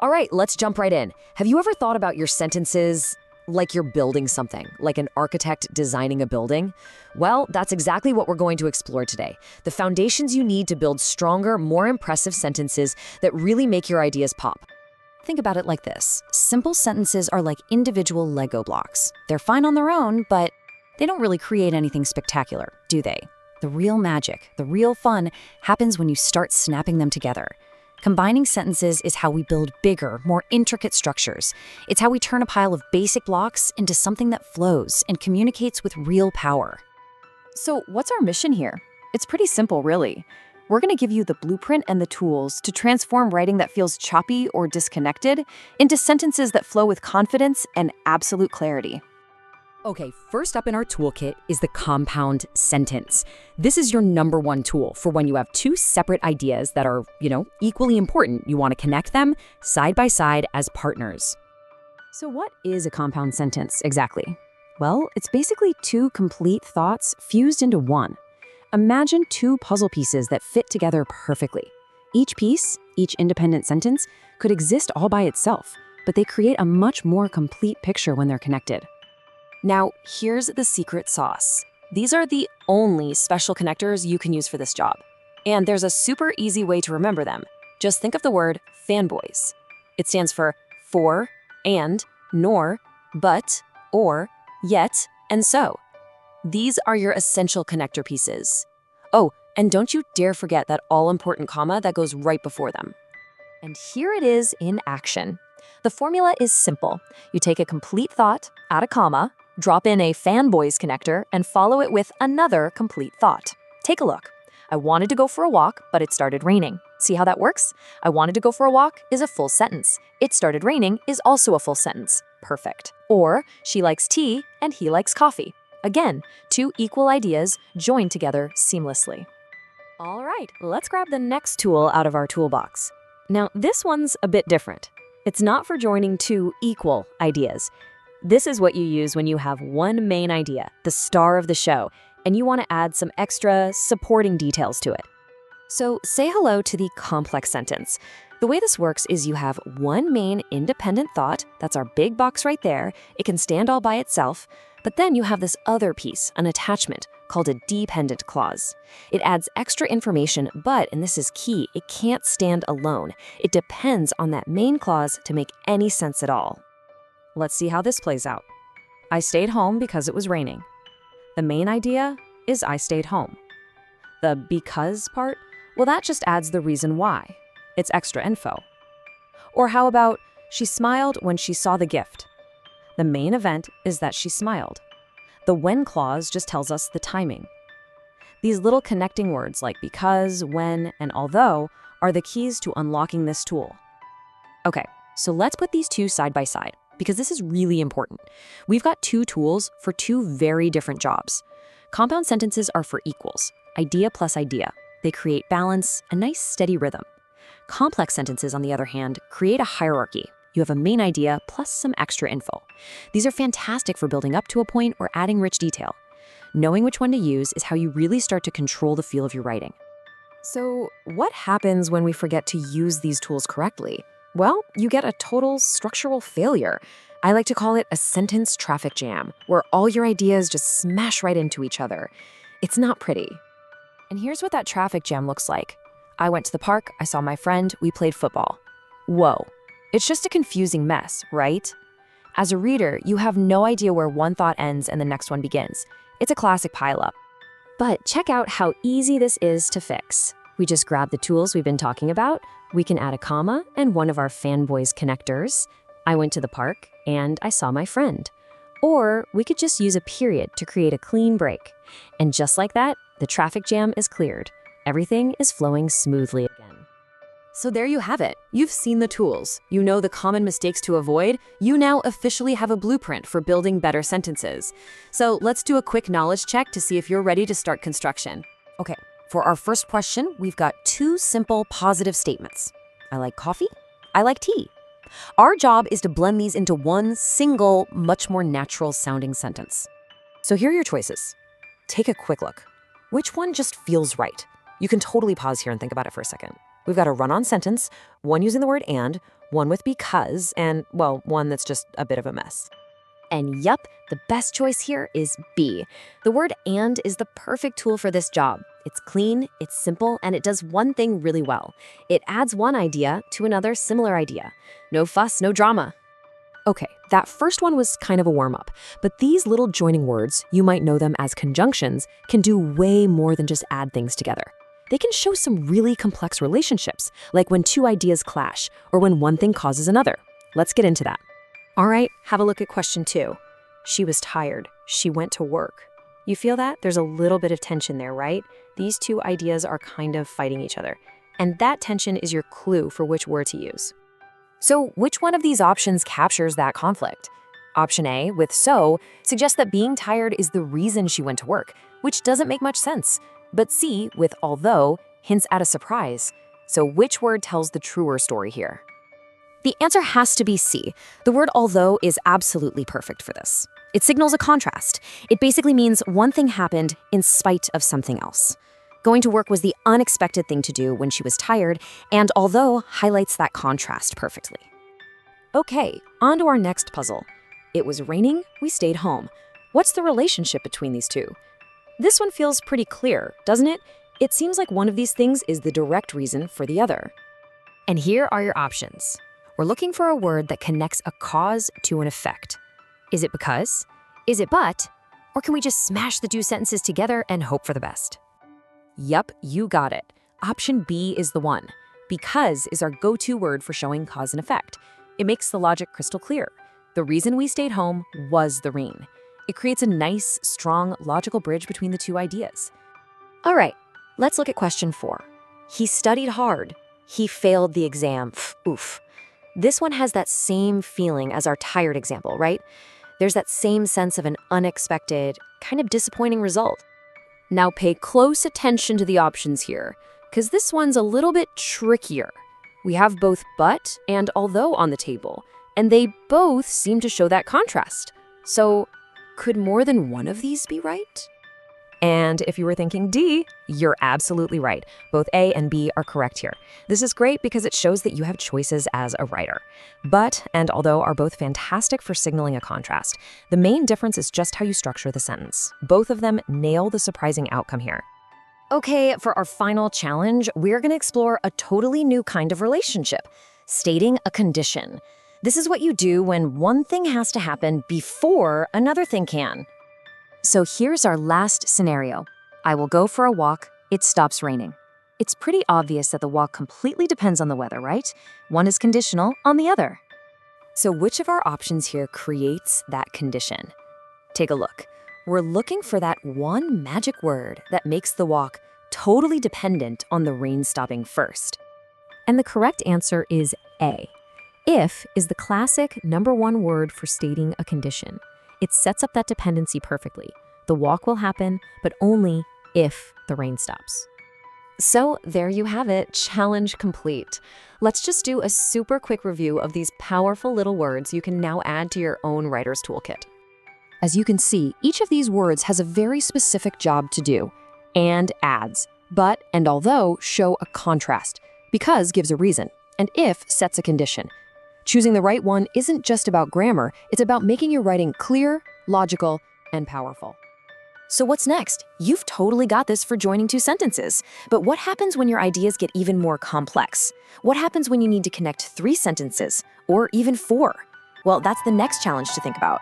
All right, let's jump right in. Have you ever thought about your sentences like you're building something, like an architect designing a building? Well, that's exactly what we're going to explore today. The foundations you need to build stronger, more impressive sentences that really make your ideas pop. Think about it like this. Simple sentences are like individual Lego blocks. They're fine on their own, but they don't really create anything spectacular, do they? The real magic, the real fun, happens when you start snapping them together. Combining sentences is how we build bigger, more intricate structures. It's how we turn a pile of basic blocks into something that flows and communicates with real power. So what's our mission here? It's pretty simple, really. We're going to give you the blueprint and the tools to transform writing that feels choppy or disconnected into sentences that flow with confidence and absolute clarity. Okay, first up in our toolkit is the compound sentence. This is your number one tool for when you have two separate ideas that are, equally important. You want to connect them side by side as partners. So what is a compound sentence exactly? Well, it's basically two complete thoughts fused into one. Imagine two puzzle pieces that fit together perfectly. Each piece, each independent sentence, could exist all by itself, but they create a much more complete picture when they're connected. Now, here's the secret sauce. These are the only special connectors you can use for this job. And there's a super easy way to remember them. Just think of the word FANBOYS. It stands for, and, nor, but, or, yet, and so. These are your essential connector pieces. Oh, and don't you dare forget that all-important comma that goes right before them. And here it is in action. The formula is simple. You take a complete thought, add a comma, drop in a FANBOYS connector, and follow it with another complete thought. Take a look. I wanted to go for a walk, but it started raining. See how that works? I wanted to go for a walk is a full sentence. It started raining is also a full sentence. Perfect. Or, she likes tea and he likes coffee. Again, two equal ideas joined together seamlessly. All right, let's grab the next tool out of our toolbox. Now, this one's a bit different. It's not for joining two equal ideas. This is what you use when you have one main idea, the star of the show, and you want to add some extra supporting details to it. So say hello to the complex sentence. The way this works is you have one main independent thought, that's our big box right there. It can stand all by itself, but then you have this other piece, an attachment, called a dependent clause. It adds extra information, but, and this is key, it can't stand alone. It depends on that main clause to make any sense at all. Let's see how this plays out. I stayed home because it was raining. The main idea is I stayed home. The because part, well, that just adds the reason why. It's extra info. Or how about, she smiled when she saw the gift. The main event is that she smiled. The when clause just tells us the timing. These little connecting words like because, when, and although are the keys to unlocking this tool. Okay, so let's put these two side by side, because this is really important. We've got two tools for two very different jobs. Compound sentences are for equals, idea plus idea. They create balance, a nice steady rhythm. Complex sentences, on the other hand, create a hierarchy. You have a main idea plus some extra info. These are fantastic for building up to a point or adding rich detail. Knowing which one to use is how you really start to control the feel of your writing. So, what happens when we forget to use these tools correctly? Well, you get a total structural failure. I like to call it a sentence traffic jam, where all your ideas just smash right into each other. It's not pretty. And here's what that traffic jam looks like. I went to the park, I saw my friend, we played football. Whoa. It's just a confusing mess, right? As a reader, you have no idea where one thought ends and the next one begins. It's a classic pileup. But check out how easy this is to fix. We just grab the tools we've been talking about. We can add a comma and one of our FANBOYS connectors. I went to the park and I saw my friend. Or we could just use a period to create a clean break. And just like that, the traffic jam is cleared. Everything is flowing smoothly again. So there you have it. You've seen the tools. You know the common mistakes to avoid. You now officially have a blueprint for building better sentences. So let's do a quick knowledge check to see if you're ready to start construction. Okay, for our first question, we've got two simple positive statements. I like coffee. I like tea. Our job is to blend these into one single, much more natural sounding sentence. So here are your choices. Take a quick look. Which one just feels right? You can totally pause here and think about it for a second. We've got a run-on sentence, one using the word and, one with because, and, well, one that's just a bit of a mess. And yup, the best choice here is B. The word and is the perfect tool for this job. It's clean, it's simple, and it does one thing really well. It adds one idea to another similar idea. No fuss, no drama. Okay, that first one was kind of a warm-up, but these little joining words, you might know them as conjunctions, can do way more than just add things together. They can show some really complex relationships, like when two ideas clash, or when one thing causes another. Let's get into that. All right, have a look at question 2. She was tired. She went to work. You feel that? There's a little bit of tension there, right? These two ideas are kind of fighting each other. And that tension is your clue for which word to use. So which one of these options captures that conflict? Option A, with so, suggests that being tired is the reason she went to work, which doesn't make much sense. But C, with although, hints at a surprise. So which word tells the truer story here? The answer has to be C. The word although is absolutely perfect for this. It signals a contrast. It basically means one thing happened in spite of something else. Going to work was the unexpected thing to do when she was tired, and although highlights that contrast perfectly. Okay, on to our next puzzle. It was raining, we stayed home. What's the relationship between these two? This one feels pretty clear, doesn't it? It seems like one of these things is the direct reason for the other. And here are your options. We're looking for a word that connects a cause to an effect. Is it because? Is it but? Or can we just smash the two sentences together and hope for the best? Yup, you got it. Option B is the one. Because is our go-to word for showing cause and effect. It makes the logic crystal clear. The reason we stayed home was the rain. It creates a nice, strong, logical bridge between the two ideas. All right, let's look at question 4. He studied hard. He failed the exam. Oof. This one has that same feeling as our tired example, right? There's that same sense of an unexpected, kind of disappointing result. Now pay close attention to the options here, because this one's a little bit trickier. We have both but and although on the table, and they both seem to show that contrast. So could more than one of these be right? And if you were thinking D, you're absolutely right. Both A and B are correct here. This is great because it shows that you have choices as a writer. But and although are both fantastic for signaling a contrast, the main difference is just how you structure the sentence. Both of them nail the surprising outcome here. Okay, for our final challenge, we're going to explore a totally new kind of relationship, stating a condition. This is what you do when one thing has to happen before another thing can. So here's our last scenario. I will go for a walk. It stops raining. It's pretty obvious that the walk completely depends on the weather, right? One is conditional on the other. So which of our options here creates that condition? Take a look. We're looking for that one magic word that makes the walk totally dependent on the rain stopping first. And the correct answer is A. If is the classic #1 word for stating a condition. It sets up that dependency perfectly. The walk will happen, but only if the rain stops. So there you have it, challenge complete. Let's just do a super quick review of these powerful little words you can now add to your own writer's toolkit. As you can see, each of these words has a very specific job to do. And adds, but and although show a contrast, because gives a reason, and if sets a condition. Choosing the right one isn't just about grammar, it's about making your writing clear, logical, and powerful. So what's next? You've totally got this for joining two sentences. But what happens when your ideas get even more complex? What happens when you need to connect 3 sentences, or even 4? Well, that's the next challenge to think about.